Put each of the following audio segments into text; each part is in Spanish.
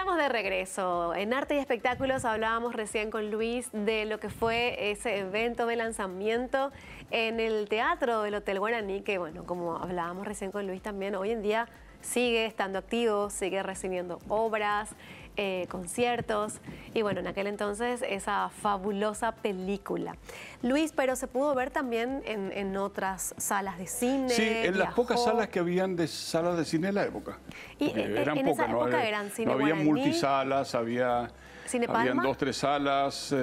estamos de regreso. En Arte y Espectáculos hablábamos recién con Luis de lo que fue ese evento de lanzamiento en el Teatro del Hotel Guaraní, que bueno, como hablábamos recién con Luis también, hoy en día sigue estando activo, sigue recibiendo obras, conciertos y bueno, en aquel entonces esa fabulosa película. Luis, pero se pudo ver también en otras salas de cine. Sí, en las pocas salas que habían de salas de cine en la época. Y eran en pocas, esa época eran cine no había Guaraní, multisalas, habían Palma, 2 o 3 salas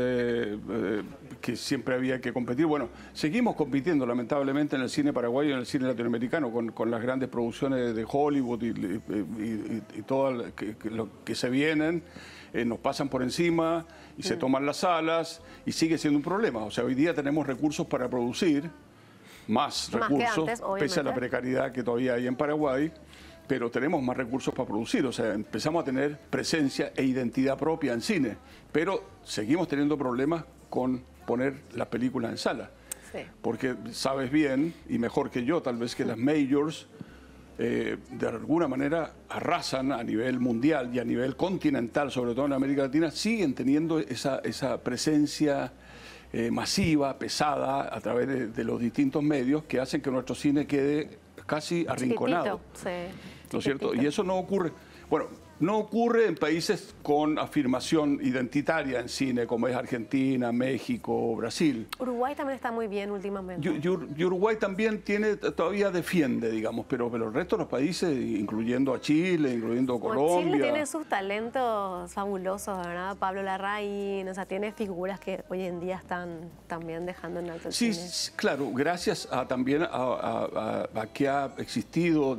que siempre había que competir. Bueno, seguimos compitiendo lamentablemente en el cine paraguayo y en el cine latinoamericano con las grandes producciones de Hollywood y todo lo que se vienen. Nos pasan por encima y se toman las salas y sigue siendo un problema. O sea, hoy día tenemos recursos para producir, más recursos, antes, pese a la precariedad que todavía hay en Paraguay, pero tenemos más recursos para producir. O sea, empezamos a tener presencia e identidad propia en cine, pero seguimos teniendo problemas con poner las películas en sala. Sí. Porque sabes bien, y mejor que yo, tal vez que las majors, de alguna manera arrasan a nivel mundial y a nivel continental, sobre todo en América Latina, siguen teniendo esa presencia masiva, pesada, a través de los distintos medios que hacen que nuestro cine quede casi arrinconado. Sí, ¿no es cierto? Y eso no ocurre. Bueno, no ocurre en países con afirmación identitaria en cine, como es Argentina, México, Brasil. Uruguay también está muy bien últimamente. Y Uruguay también todavía defiende, digamos, pero el resto de los países, incluyendo a Chile, incluyendo a Colombia. Chile tiene sus talentos fabulosos, ¿verdad? Pablo Larraín, o sea, tiene figuras que hoy en día están también dejando en alto el cine. Sí, claro, gracias también a que ha existido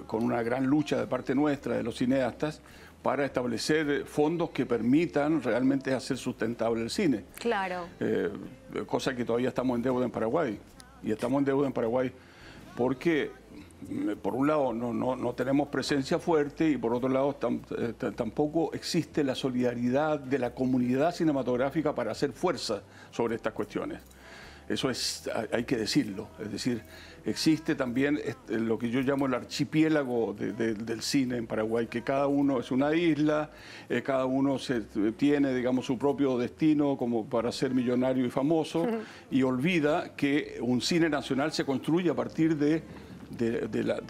con una gran lucha de parte nuestra, de los cineastas, para establecer fondos que permitan realmente hacer sustentable el cine. Claro. Cosa que todavía estamos en deuda en Paraguay. Y estamos en deuda en Paraguay porque, por un lado, no tenemos presencia fuerte y por otro lado, tampoco existe la solidaridad de la comunidad cinematográfica para hacer fuerza sobre estas cuestiones. Eso hay que decirlo. Es decir, existe también lo que yo llamo el archipiélago del cine en Paraguay, que cada uno es una isla, cada uno tiene, digamos, su propio destino como para ser millonario y famoso, y olvida que un cine nacional se construye a partir de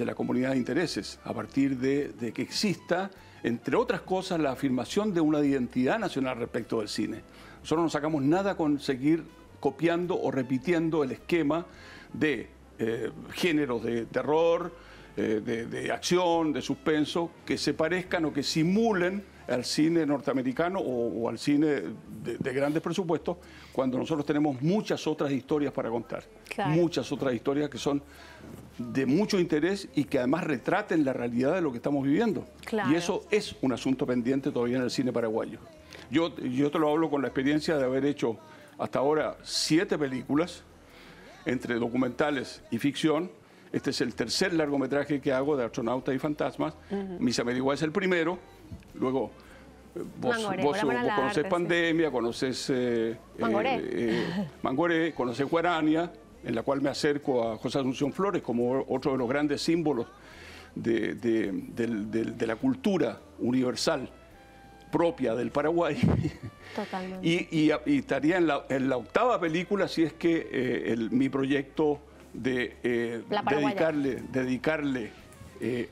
la comunidad de intereses, a partir de que exista, entre otras cosas, la afirmación de una identidad nacional respecto del cine. Nosotros no sacamos nada con seguir copiando o repitiendo el esquema de géneros de terror, de acción, de suspenso, que se parezcan o que simulen al cine norteamericano o al cine de grandes presupuestos, cuando nosotros tenemos muchas otras historias para contar. Claro. Muchas otras historias que son de mucho interés y que además retraten la realidad de lo que estamos viviendo. Claro. Y eso es un asunto pendiente todavía en el cine paraguayo. Yo te lo hablo con la experiencia de haber hecho hasta ahora 7 películas, entre documentales y ficción. Este es el tercer largometraje que hago de astronautas y fantasmas. Misa Averigua es el primero. Luego, vos conocés Pandemia, conoces Mangoré, conoces Guarania, en la cual me acerco a José Asunción Flores como otro de los grandes símbolos de la cultura universal propia del Paraguay. Totalmente. Y estaría en la 8ª película si es que mi proyecto de dedicarle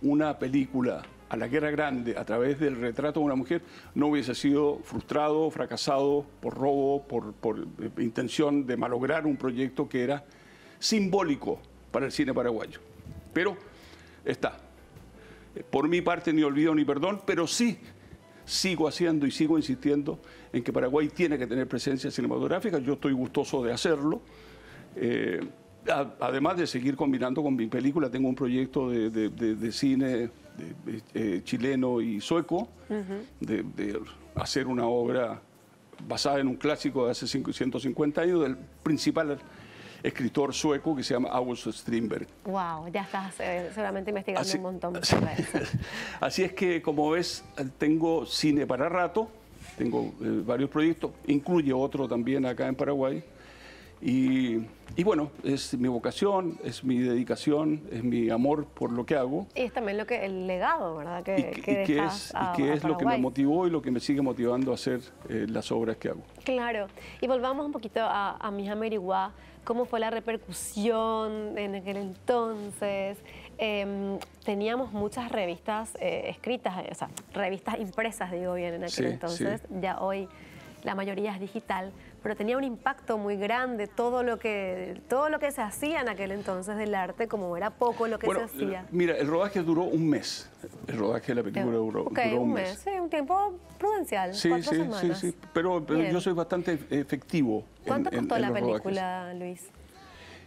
una película a la Guerra Grande a través del retrato de una mujer no hubiese sido frustrado, fracasado por robo, por intención de malograr un proyecto que era simbólico para el cine paraguayo. Pero está. Por mi parte, ni olvido ni perdón, pero sí sigo haciendo y sigo insistiendo en que Paraguay tiene que tener presencia cinematográfica. Yo estoy gustoso de hacerlo. Además de seguir combinando con mi película, tengo un proyecto de cine chileno y sueco, de hacer una obra basada en un clásico de hace 150 años del principal escritor sueco que se llama August Strindberg. Wow, ya estás seguramente investigando un montón. Así es que, como ves, tengo cine para rato, tengo varios proyectos, incluye otro también acá en Paraguay, Y bueno, es mi vocación, es mi dedicación, es mi amor por lo que hago. Y es también el legado, ¿verdad? Que dejas que a es lo que me Paraguay. motivó y lo que me sigue motivando a hacer las obras que hago. Claro. Y volvamos un poquito a Mija Meriguá. ¿Cómo fue la repercusión en aquel entonces? Teníamos muchas revistas escritas, o sea, revistas impresas, digo bien, en aquel Sí, entonces. sí. Ya hoy la mayoría es digital, pero tenía un impacto muy grande todo lo que se hacía en aquel entonces del arte, como era poco lo que se hacía. Mira, el rodaje duró un mes. El rodaje de la película duró un mes. Sí, un tiempo prudencial, Sí, 4 sí, semanas. sí, sí. Pero yo soy bastante efectivo. ¿Cuánto costó la los película, rodajes. Luis?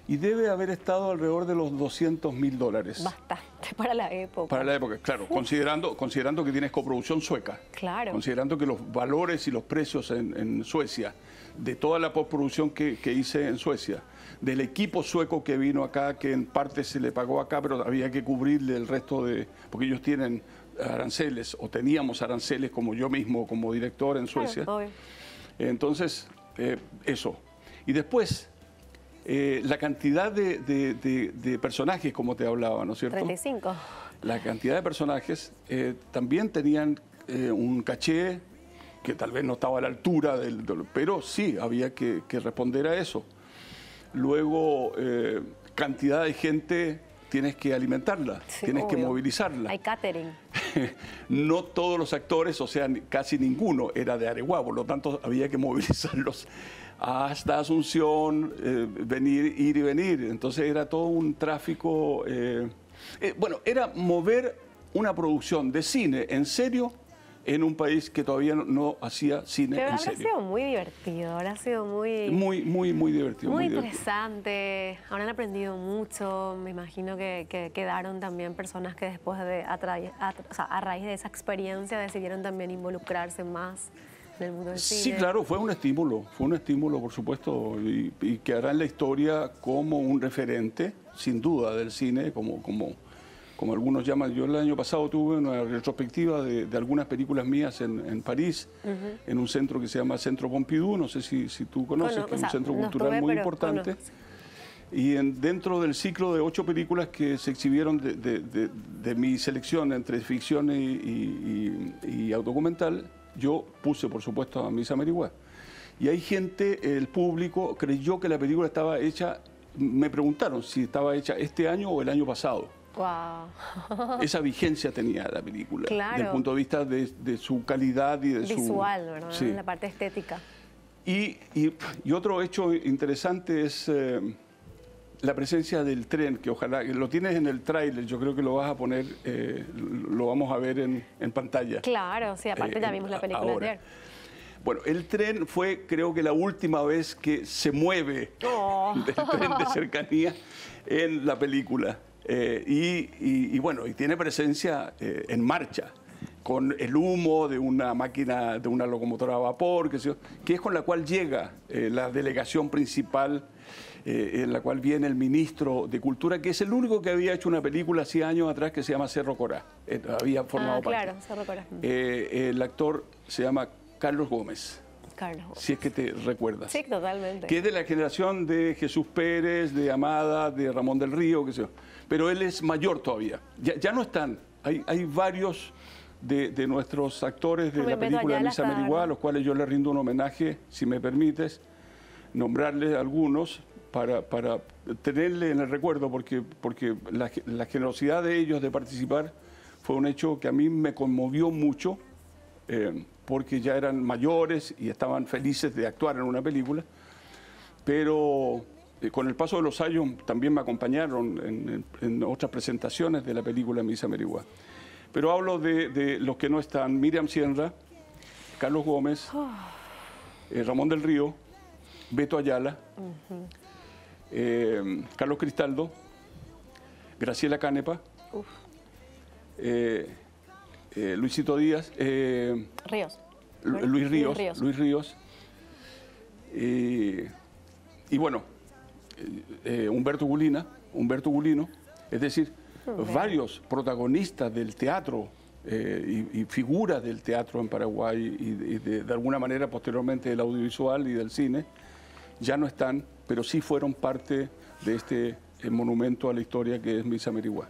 Y debe haber estado alrededor de los $200.000. Bastante para la época. Para la época, claro, considerando que tienes coproducción sueca. Claro. Considerando que los valores y los precios en Suecia, de toda la postproducción que hice en Suecia, del equipo sueco que vino acá, que en parte se le pagó acá, pero había que cubrirle el resto porque ellos tienen aranceles, o teníamos aranceles como yo mismo, como director en Suecia. Claro, obvio. Entonces, eso. Y después, la cantidad de personajes, como te hablaba, ¿no es cierto? 35. La cantidad de personajes también tenían un caché que tal vez no estaba a la altura pero sí, había que responder a eso. Luego, cantidad de gente, tienes que alimentarla, Sí, tienes que obvio. movilizarla. Hay catering. No todos los actores, o sea, casi ninguno era de Areguá, por lo tanto había que movilizarlos hasta Asunción, ir y venir. Entonces era todo un tráfico. Bueno, era mover una producción de cine en serio en un país que todavía no hacía cine Pero en habrá serio. sido muy divertido, habrá sido muy Muy divertido. muy muy divertido. interesante. Habrán aprendido mucho. Me imagino que quedaron también personas que después o sea, a raíz de esa experiencia decidieron también involucrarse más en el mundo del Sí, cine. claro, fue un estímulo, por supuesto, y quedará en la historia como un referente, sin duda, del cine, como algunos llaman. Yo el año pasado tuve una retrospectiva de algunas películas mías en París, en un centro que se llama Centro Pompidou, no sé si tú conoces, que es un centro cultural muy importante. Y dentro del ciclo de 8 películas que se exhibieron de mi selección entre ficción y documental, yo puse, por supuesto, a Misa Meriguá. Y hay gente, el público creyó que la película estaba hecha, me preguntaron si estaba hecha este año o el año pasado. Wow. Esa vigencia tenía la película, Claro. desde el punto de vista de su calidad y de su... Visual, ¿verdad? Sí. La parte estética. Y otro hecho interesante es la presencia del tren, que ojalá, lo tienes en el tráiler, yo creo que lo vas a poner, lo vamos a ver en pantalla. Claro, sí, aparte ya vimos la película ahora. ayer. Bueno, el tren fue, creo que la última vez que se mueve del tren de cercanía en la película. Y bueno, y tiene presencia en marcha, con el humo de una máquina, de una locomotora a vapor, que es con la cual llega la delegación principal, en la cual viene el ministro de Cultura, que es el único que había hecho una película hace años atrás que se llama Cerro Corá. Había formado parte. Claro, Cerro Corá. El actor se llama Carlos Gómez, Carlos. si es que te recuerdas. Sí, totalmente. Que es de la generación de Jesús Pérez, de Amada, de Ramón del Río, qué sé yo. Pero él es mayor todavía. Ya no están. Hay varios de nuestros actores de la película Misa Meriguá, a los cuales yo le rindo un homenaje, si me permites, nombrarles algunos para tenerle en el recuerdo, porque la generosidad de ellos de participar fue un hecho que a mí me conmovió mucho, porque ya eran mayores y estaban felices de actuar en una película, pero con el paso de los años también me acompañaron en otras presentaciones de la película Misa Meriguá. Pero hablo de los que no están: Miriam Sienra, Carlos Gómez, Ramón del Río, Beto Ayala, Carlos Cristaldo, Graciela Canepa, Luisito Díaz, Ríos. Luis Ríos. Y bueno, Humberto Gulino, es decir, varios protagonistas del teatro y figuras del teatro en Paraguay y de alguna manera posteriormente del audiovisual y del cine, ya no están, pero sí fueron parte de este monumento a la historia que es Misa Merigua.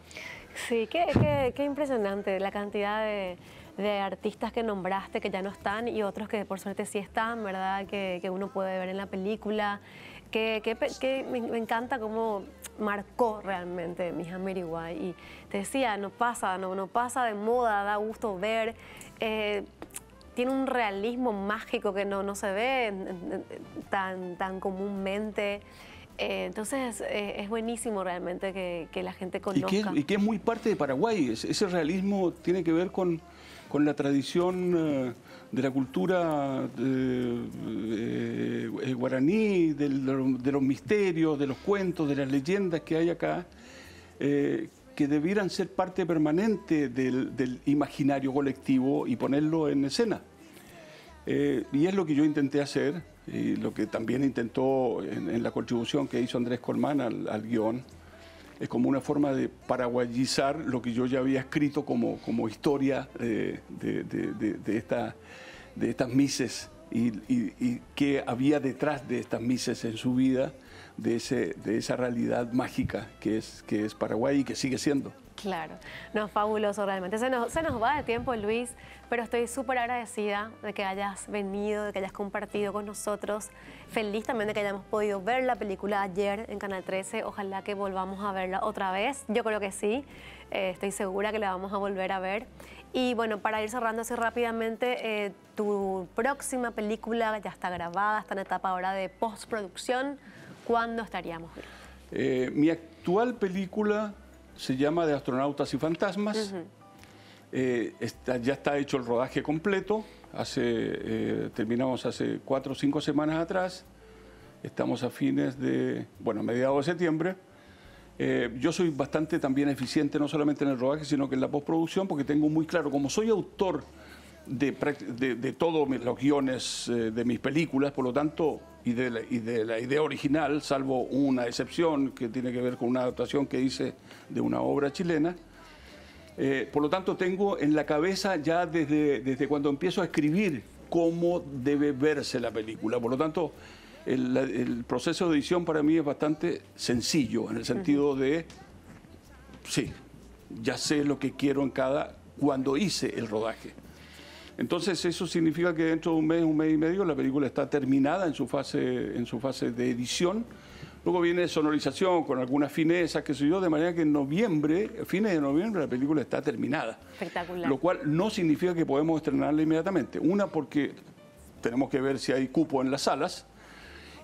Sí, qué impresionante la cantidad de artistas que nombraste que ya no están y otros que por suerte sí están, ¿verdad? Que uno puede ver en la película. Me encanta cómo marcó realmente Misa Merigua. Y te decía, no pasa de moda, da gusto ver. Tiene un realismo mágico que no se ve tan comúnmente. Entonces es buenísimo realmente que la gente conozca. Y que es muy parte de Paraguay. Ese realismo tiene que ver con la tradición de la cultura guaraní, de los misterios, de los cuentos, de las leyendas que hay acá, que debieran ser parte permanente del imaginario colectivo y ponerlo en escena. Y es lo que yo intenté hacer, y lo que también intentó en la contribución que hizo Andrés Colmán al guión. Es como una forma de paraguayizar lo que yo ya había escrito como historia de estas mises y qué había detrás de estas mises en su vida, de esa realidad mágica que es Paraguay y que sigue siendo. Claro, no, fabuloso realmente. Se nos va de tiempo, Luis, pero estoy súper agradecida de que hayas venido, de que hayas compartido con nosotros. Feliz también de que hayamos podido ver la película ayer en Canal 13. Ojalá que volvamos a verla otra vez. Yo creo que sí, estoy segura que la vamos a volver a ver. Y bueno, para ir cerrando así rápidamente, tu próxima película ya está grabada, está en etapa ahora de postproducción. ¿Cuándo estaríamos viendo? Mi actual película se llama De astronautas y fantasmas. Ya está hecho el rodaje completo. Terminamos hace 4 o 5 semanas atrás. Estamos a mediados de septiembre. Yo soy bastante también eficiente, no solamente en el rodaje, sino que en la postproducción, porque tengo muy claro, como soy autor de todos los guiones de mis películas, por lo tanto, y de la idea original, salvo una excepción que tiene que ver con una adaptación que hice de una obra chilena. Por lo tanto, tengo en la cabeza ya desde cuando empiezo a escribir cómo debe verse la película. Por lo tanto, el proceso de edición para mí es bastante sencillo, en el sentido de, sí, ya sé lo que quiero cuando hice el rodaje. Entonces eso significa que dentro de un mes y medio, la película está terminada en su fase de edición. Luego viene sonorización con algunas finezas, qué sé yo, de manera que fines de noviembre, la película está terminada. Espectacular. Lo cual no significa que podemos estrenarla inmediatamente. Una, porque tenemos que ver si hay cupo en las salas.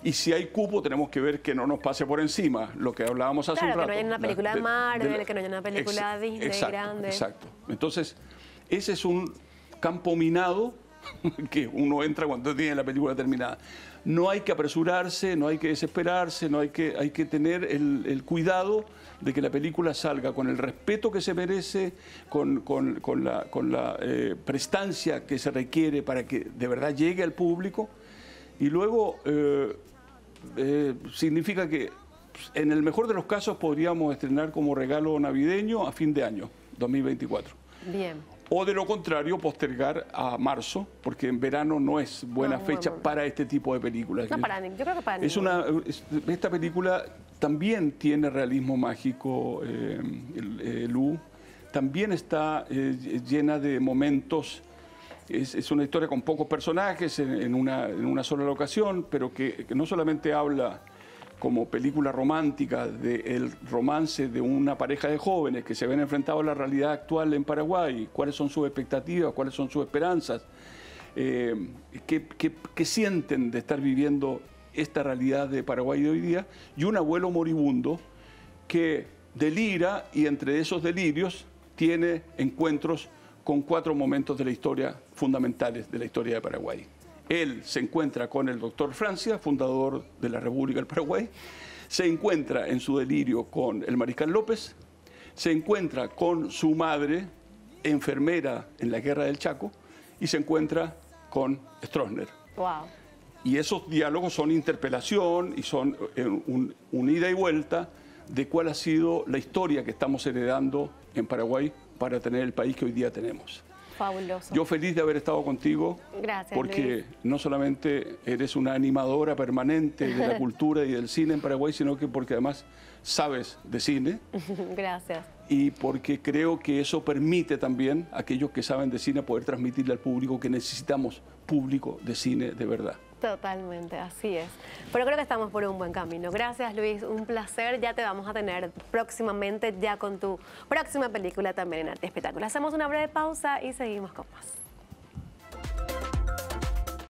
Y si hay cupo, tenemos que ver que no nos pase por encima lo que hablábamos hace un rato. Claro, que no haya una película de Marvel, que no haya una película de Disney grande. Exacto. Entonces, ese es un campo minado que uno entra cuando tiene la película terminada. No hay que apresurarse, no hay que desesperarse, hay que tener el cuidado de que la película salga con el respeto que se merece, con la prestancia que se requiere para que de verdad llegue al público. Y luego significa que en el mejor de los casos podríamos estrenar como regalo navideño a fin de año, 2024. Bien. O de lo contrario, postergar a marzo, porque en verano no es buena fecha para este tipo de películas. No, yo creo que para esta película también tiene realismo mágico, Lu. También está llena de momentos. Es una historia con pocos personajes en una sola locación, pero que no solamente habla como película romántica del romance de una pareja de jóvenes que se ven enfrentados a la realidad actual en Paraguay, cuáles son sus expectativas, cuáles son sus esperanzas, qué sienten de estar viviendo esta realidad de Paraguay de hoy día, y un abuelo moribundo que delira y entre esos delirios tiene encuentros con 4 momentos de la historia fundamentales de la historia de Paraguay. Él se encuentra con el doctor Francia, fundador de la República del Paraguay, se encuentra en su delirio con el mariscal López, se encuentra con su madre, enfermera en la Guerra del Chaco, y se encuentra con Stroessner. Wow. Y esos diálogos son interpelación y son un ida y vuelta de cuál ha sido la historia que estamos heredando en Paraguay para tener el país que hoy día tenemos. Fabuloso. Yo feliz de haber estado contigo. Gracias, Porque Luis. no solamente eres una animadora permanente de la cultura y del cine en Paraguay, sino que porque además sabes de cine. Gracias. Y porque creo que eso permite también a aquellos que saben de cine poder transmitirle al público que necesitamos público de cine de verdad. Totalmente, así es. Pero creo que estamos por un buen camino. Gracias, Luis, un placer. Ya te vamos a tener próximamente ya con tu próxima película también en Arte y Espectáculo. Hacemos una breve pausa y seguimos con más.